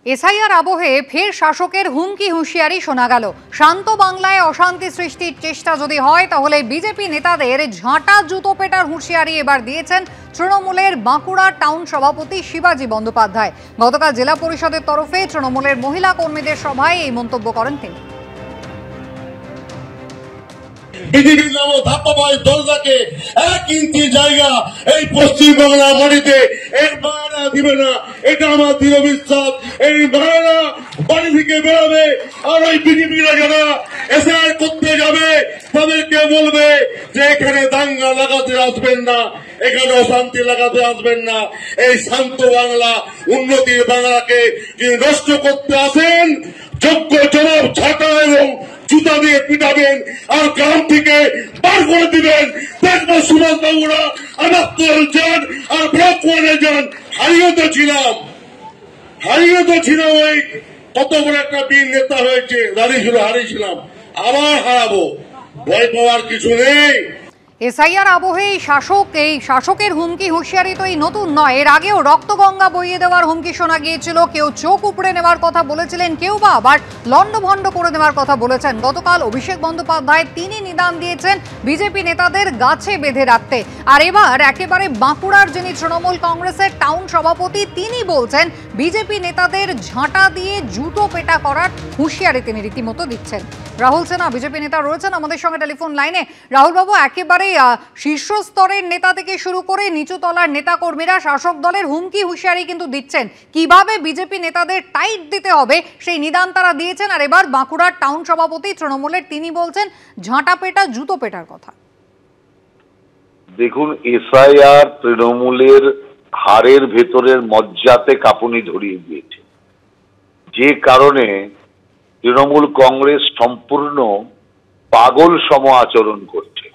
SIR আবহে ফের শাসকের হুমকি হুঁশিয়ারি শোনা গেল। শান্ত বাংলায় অশান্তি সৃষ্টির চেষ্টা যদি হয় তাহলে বিজেপি নেতাদের ঝাঁটা জুতো পেটার হুঁশিয়ারি এবার দিয়েছেন তৃণমূলের বাঁকুড়া টাউন সভাপতি শিবাজি বন্দ্যোপাধ্যায়। গতকাল জেলা পরিষদের তরফে তৃণমূলের মহিলা কর্মীদের সভায় এই মন্তব্য করেন তিনি। বিজেপির নাম ধাপ্পাবাজ দলটাকে 1 ইঞ্চি জায়গা এই পশ্চিমবাংলার মাটিতে এর বাড়া দিবে না, এটা আমার দৃঢ় বিশ্বাস। এই বাড়া বাড়ি থেকে বেরোবে আর ওই বিজেপিরা যারা এসআইআর করতে যাবে তাদেরকে বলবে যে এখানে দাঙ্গা লাগাতে আসবেন না, এখানে অশান্তি লাগাতে আসবেন না। এই শান্ত বাংলা, উন্নতির বাংলাকে যিনি নষ্ট করতে আসেন যোগ্য জবাব ছাটা এবং জুতা দিয়ে পিটাবেন আর গ্রাম থেকে বার করে দিবেন। দেখবো সুভাষ বাবুরা আমার তোল যান আর ব্লক ওয়ানে যান। হারিয়ে তো ছিলাম ওই কত বড় একটা বীর নেতা হয়েছে, হারিয়েছিলাম, আবার হারাবো, ভয় পাওয়ার কিছু নেই। এসআইআর আবহে এই শাসকের হুমকি হুঁশিয়ারি তো এই নতুন নয়। এর আগেও রক্তগঙ্গা বইয়ে দেওয়ার হুমকি শোনা গিয়েছিল। কেউ চোখ উপড়ে নেওয়ার কথা বলেছিলেন, কেউ বা আবার লণ্ডভণ্ড করে দেওয়ার কথা বলেছেন। গতকাল অভিষেক বন্দ্যোপাধ্যায় তিনি নিদান দিয়েছেন বিজেপি নেতাদের গাছে বেঁধে রাখতে। আর এবার একেবারে বাঁকুড়ার যিনি তৃণমূল কংগ্রেসের টাউন সভাপতি তিনি বলছেন বিজেপি নেতাদের ঝাঁটা দিয়ে জুতো পেটা করার হুঁশিয়ারি তিনি রীতিমতো দিচ্ছেন। রাহুল সেনা বিজেপি নেতা রয়েছেন আমাদের সঙ্গে টেলিফোন লাইনে। রাহুল বাবু, একেবারে শীর্ষ স্তরের নেতা থেকে শুরু করে নিচু তলার নেতা কর্মীরা শাসক দলের হুমকি হুঁশিয়ারি কিন্তু দিচ্ছেন। কিভাবে বিজেপি নেতাদের টাইট দিতে হবে সেই নিদান তারা দিয়েছেন। আর এবার বাঁকুড়ার টাউন সভাপতি তৃণমূলের তিনি বলছেন ঝাঁটা পেটা জুতো পেটার কথা। দেখুন, এসআইআর তৃণমূলের হাড়ের ভেতরের মজ্জাতে কাঁপুনি ধরিয়ে দিয়েছে, যে কারণে তৃণমূল কংগ্রেস সম্পূর্ণ পাগল সম আচরণ করছে।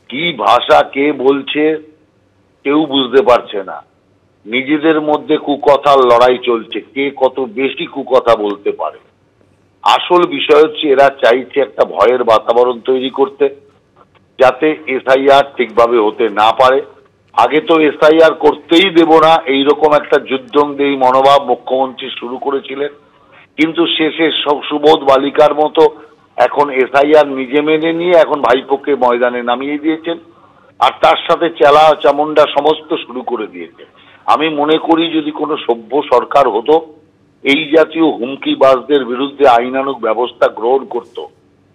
কি ভাষা কে বলছে কেউ বুঝতে পারছে না। নিজেদের মধ্যে কুকথার লড়াই চলছে, কে কত বেশি কুকথা বলতে পারে। আসল বিষয় হচ্ছে এরা চাইছে একটা ভয়ের বাতাবরণ তৈরি করতে, যাতে এসআইআর ঠিকভাবে হতে না পারে। আগে তো এসআইআর করতেই দেব না এইরকম একটা যুদ্ধংদেহী মনোভাব মুখ্যমন্ত্রী শুরু করেছিলেন, কিন্তু শেষে সব সুবোধ বালিকার মতো এখন এসআইআর নিজে মেনে নিয়ে এখন ভাইপোকে ময়দানে নামিয়ে দিয়েছেন, আর তার সাথে চেলা চামুন্ডা সমস্ত শুরু করে দিয়েছেন। আমি মনে করি যদি কোনো সভ্য সরকার হতো এই জাতীয় হুমকিবাজদের বিরুদ্ধে আইনানুগ ব্যবস্থা গ্রহণ করত।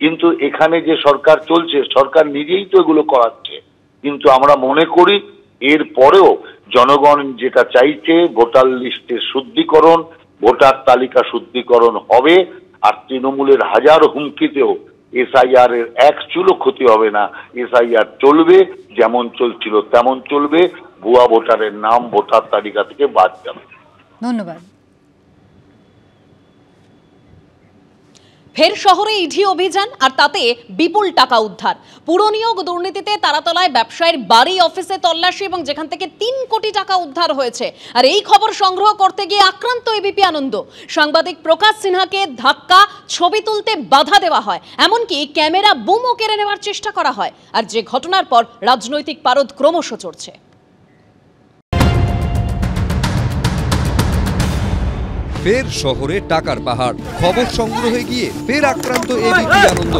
কিন্তু এখানে যে সরকার চলছে, সরকার নিজেই তো এগুলো করাচ্ছে। কিন্তু আমরা মনে করি এর পরেও জনগণ যেটা চাইছে ভোটার লিস্টের শুদ্ধিকরণ, ভোটার তালিকা শুদ্ধিকরণ হবে। আর তৃণমূলের হাজার হুমকিতেও এসআইআর এর এক চুলো ক্ষতি হবে না। এসআইআর চলবে, যেমন চলছিল তেমন চলবে। ভুয়া ভোটারের নাম ভোটার তালিকা থেকে বাদ যাবে। ধন্যবাদ। ফের শহরে ইডি অভিযান আর তাতে বিপুল টাকা উদ্ধার। পুরনিয়োগ দুর্নীতিতে তারাতলায় ব্যবসায়ীর বাড়ি অফিসে তল্লাশি এবং যেখান থেকে 3 কোটি টাকা উদ্ধার হয়েছে। আর এই খবর সংগ্রহ করতে গিয়ে আক্রান্ত এবিপি আনন্দ। সাংবাদিক প্রকাশ সিনহাকে ধাক্কা, ছবি তুলতে বাধা দেওয়া হয়, এমনকি ক্যামেরা বুমও কেড়ে নেওয়ার চেষ্টা করা হয়। আর যে ঘটনার পর রাজনৈতিক পারদ ক্রমশ চড়ছে। ফের শহরে টাকার পাহাড়, খবর সংগ্রহে গিয়ে ফের আক্রান্ত এবিপি আনন্দ।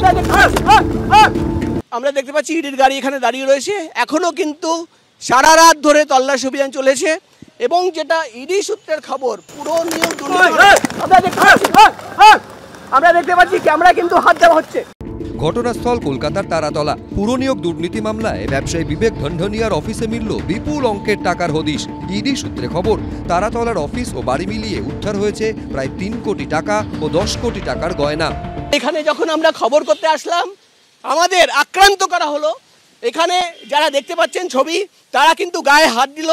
আমরা দেখতে পাচ্ছি ইডির গাড়ি এখানে দাঁড়িয়ে রয়েছে, এখনো কিন্তু সারা রাত ধরে তল্লাশি অভিযান চলেছে। এবং যেটা ইডি সূত্রের খবর, পুরো নিয়োগ আমরা দেখতে পাচ্ছি ক্যামেরা কিন্তু হাত দেওয়া হচ্ছে। ঘটনাস্থল কলকাতার তারাতলা। পুরনিয়োগ দুর্নীতি মামলায় ব্যবসায়ী বিবেক ধনধনিয়ার অফিসে মিলল বিপুল অঙ্কের টাকার হদিশ। ইডি সূত্রে খবর, তারাতলার অফিস ও বাড়ি মিলিয়ে উদ্ধার হয়েছে প্রায় 3 কোটি টাকা ও 10 কোটি টাকার গয়না। এখানে যখন আমরা খবর করতে আসলাম আমাদের আক্রান্ত করা হলো। এখানে যারা দেখতে পাচ্ছেন ছবি, তারা কিন্তু গায়ে হাত দিল।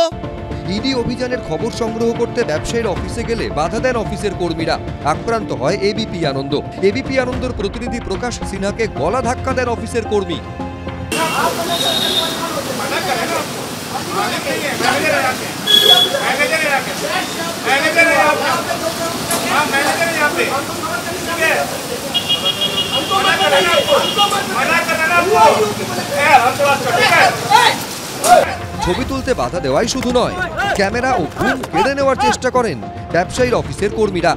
ইডি অভিযানের খবর সংগ্রহ করতে ব্যবসায়ীর অফিসে গেলে বাধা দেন অফিসের কর্মীরা। আক্রান্ত হয় এবিপি আনন্দ। এবিপি আনন্দর প্রতিনিধি প্রকাশ সিনহাকে গলা ধাক্কা দেন অফিসের কর্মী। ছবি তুলতে বাধা দেওয়াই শুধু নয়, ক্যামেরা ও বুম কেড়ে নেওয়ার চেষ্টা করেন। ব্যবসায়ীর অফিসের কর্মীরা।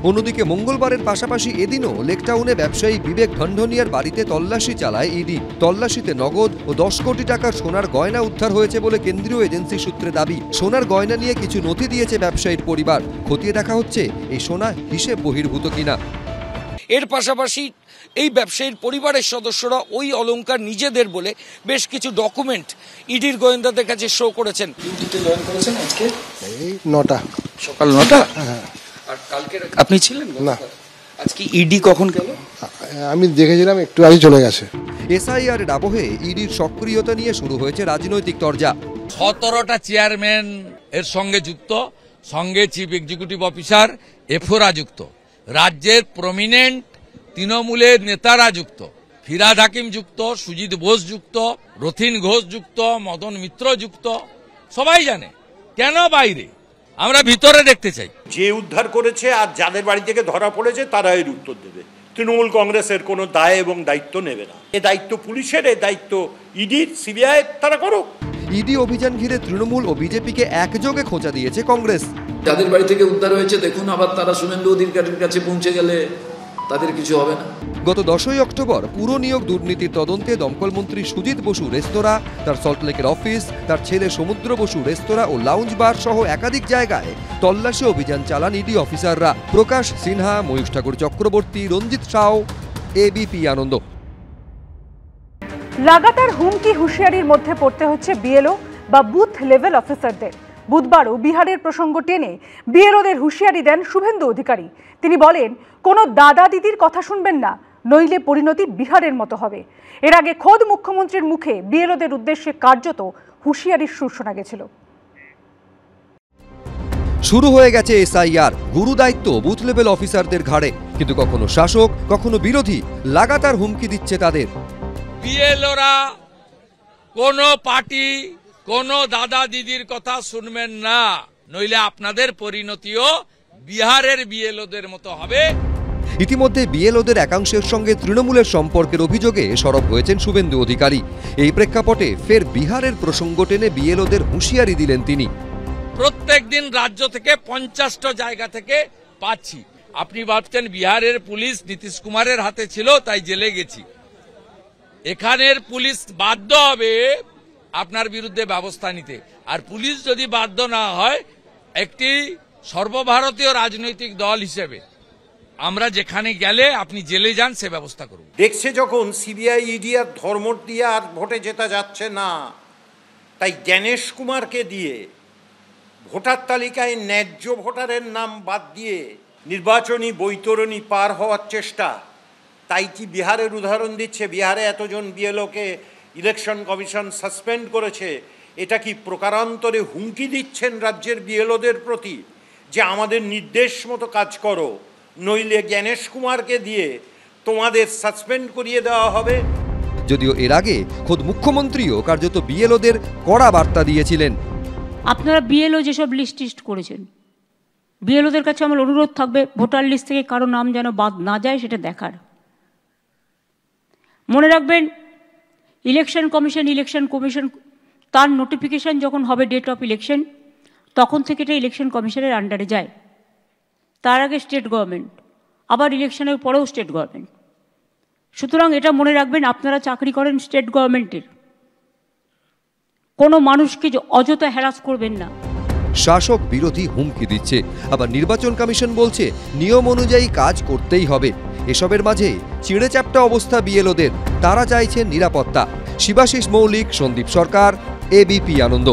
অন্যদিকে মঙ্গলবারের পাশাপাশি এদিনও লেকটাউনে ব্যবসায়ী বিবেক ঢনঢনিয়ার বাড়িতে তল্লাশি চালায় ইডি। তল্লাশিতে নগদ ও 10 কোটি টাকার সোনার গয়না উদ্ধার হয়েছে বলে কেন্দ্রীয় এজেন্সি সূত্রে দাবি। সোনার গয়না নিয়ে কিছু নথি দিয়েছে ব্যবসায়ীর পরিবার। খতিয়ে দেখা হচ্ছে এই সোনা হিসেব বহির্ভূত কিনা। এর পাশাপাশি এই ব্যবসায়ীর পরিবারের সদস্যরা ওই অলংকার নিজেদের বলে বেশ কিছু ডকুমেন্ট ইডির গোয়েন্দাদের কাছে শো করেছেন। ডিউটিতে জয়েন করেছেন আজকে এই 9টা সকাল 9টা। আর কালকে আপনি ছিলেন না? আজকে ইডি কখন গেল? আমি দেখেছিলাম, একটু আগে চলে গেছে। এসআইআর এর আবহে ইডির সক্রিয়তা নিয়ে শুরু হয়েছে রাজনৈতিক তরজা। 17টা চেয়ারম্যান এর সঙ্গে যুক্ত, সঙ্গে চিফ এক্সিকিউটিভ অফিসার এফওরা যুক্ত, রাজ্যের প্রমিনেন্ট তৃণমূলের নেতারা যুক্ত, ফিরাদ হাকিম যুক্ত, সুজিত বোস যুক্ত, রথিন ঘোষ যুক্ত, মদন মিত্র যুক্ত। সবাই জানে কেন বাইরে, আমরা ভিতরে দেখতে চাই। যে উদ্ধার করেছে আর যাদের বাড়ি থেকে ধরা পড়েছে তারা এর উত্তর দেবে। তৃণমূল কংগ্রেসের কোনো দায় এবং দায়িত্ব নেবে না। এ দায়িত্ব পুলিশের, এ দায়িত্ব ইডির, সিবিআই, তারা করুক। ইডি অভিযান ঘিরে তৃণমূল ও বিজেপিকে একযোগে খোঁচা দিয়েছে কংগ্রেস। যাদের বাড়ি থেকে উদ্ধার হয়েছে দেখুন, আবার তারা শুভেন্দু অধিকারীর কাছে পৌঁছে গেলে তাদের কিছু হবে না। গত 10ই অক্টোবর পুর নিয়োগ দুর্নীতির তদন্তে দমকল মন্ত্রী সুজিত বসু রেস্তোরাঁ, তার সল্টলেকের অফিস, তার ছেলে সমুদ্র বসু রেস্তোরাঁ ও লাউঞ্জ বার সহ একাধিক জায়গায় তল্লাশি অভিযান চালান ইডি অফিসাররা। প্রকাশ সিনহা, ময়ূষ ঠাকুর চক্রবর্তী, রঞ্জিত সাউ, এবিপি আনন্দ। লাগাতার হুমকি হুঁশিয়ারির মধ্যে পড়তে হচ্ছে বিএলও বা বুথ লেভেল অফিসারদের। বুধবারও বিহারের প্রসঙ্গ টেনে বিএলওদের হুঁশিয়ারি দেন শুভেন্দু অধিকারী। তিনি বলেন, কোনো দাদা দিদির কথা শুনবেন না, নইলে পরিণতি বিহারের মতো হবে। এর আগে খোদ মুখ্যমন্ত্রীর মুখে বিএলওদের উদ্দেশ্যে কার্যত হুঁশিয়ারির সুর শোনা গেছিল। শুরু হয়ে গেছে এসআইআর, গুরু দায়িত্ব বুথ লেভেল অফিসারদের ঘাড়ে। কিন্তু কখনো শাসক, কখনো বিরোধী লাগাতার হুমকি দিচ্ছে তাদের। বিএলওরা কোনো পার্টি, কোনো দাদা দিদির কথা শুনবেন না, নইলে আপনাদের পরিণতিও বিহারের বিএলওদের মতো হবে। ইতিমধ্যে বিএলওদের একাংশের সঙ্গে তৃণমূলের সম্পর্কের অভিযোগে সরব হয়েছেন শুভেন্দু অধিকারী। এই প্রেক্ষাপটে ফের বিহারের প্রসঙ্গ টেনে বিএলওদের হুঁশিয়ারি দিলেন তিনি। প্রত্যেক দিন রাজ্য থেকে 50টা জায়গা থেকে পাচ্ছি। আপনি ভাবছেন বিহারের পুলিশ নীতিশ কুমারের হাতে ছিল তাই জেলে গেছি। এখানের পুলিশ বাধ্য হবে আপনার বিরুদ্ধে ব্যবস্থা নিতে। আর পুলিশ যদি বাধ্য না হয়, একটি সর্বভারতীয় রাজনৈতিক দল হিসেবে আমরা যেখানে গেলে আপনি জেলে যান সে ব্যবস্থা করব। দেখছে যখন সিবিআই, ইডি আর ধর্ম দিয়ে আর ভোটে জেতা যাচ্ছে না, তাই জ্ঞানেশ কুমারকে দিয়ে ভোটার তালিকায় ন্যায্য ভোটারের নাম বাদ দিয়ে নির্বাচনী বৈতরণী পার হওয়ার চেষ্টা। তাই কি বিহারের উদাহরণ দিচ্ছে, বিহারে এতজন বিএলওকে ইলেকশন কমিশন সাসপেন্ড করেছে। এটা কি প্রকারান্তরে হুমকি দিচ্ছেন রাজ্যের বিএলওদের প্রতি যে আমাদের নির্দেশ মতো কাজ করো, নইলে জ্ঞানেশ কুমারকে দিয়ে তোমাদের সাসপেন্ড করিয়ে দেওয়া হবে। যদিও এর আগে খোদ মুখ্যমন্ত্রীও কার্যত বিএলওদের কড়া বার্তা দিয়েছিলেন। আপনারা বিএলও যেসব লিস্ট করেছেন, বিএলওদের কাছে আমার অনুরোধ থাকবে, ভোটার লিস্ট থেকে কারো নাম যেন বাদ না যায় সেটা দেখার। মনে রাখবেন, ইলেকশন কমিশন তার নোটিফিকেশন যখন হবে ডেট অফ ইলেকশন, তখন থেকে এটা ইলেকশন কমিশনের আন্ডারে যায়। তার আগে স্টেট গভর্নমেন্ট, আবার ইলেকশনের পরেও স্টেট গভর্নমেন্ট। সুতরাং এটা মনে রাখবেন, আপনারা চাকরি করেন স্টেট গভর্নমেন্টের, কোনো মানুষকে অযথা হ্যারাস করবেন না। শাসক বিরোধী হুমকি দিচ্ছে, আবার নির্বাচন কমিশন বলছে নিয়ম অনুযায়ী কাজ করতেই হবে। এসবের মাঝে চিড়েচ্যাপ্টা অবস্থা বিএলওদের। তারা চাইছেন নিরাপত্তা। শিবাশিস মৌলিক, সন্দীপ সরকার, এবিপি আনন্দ।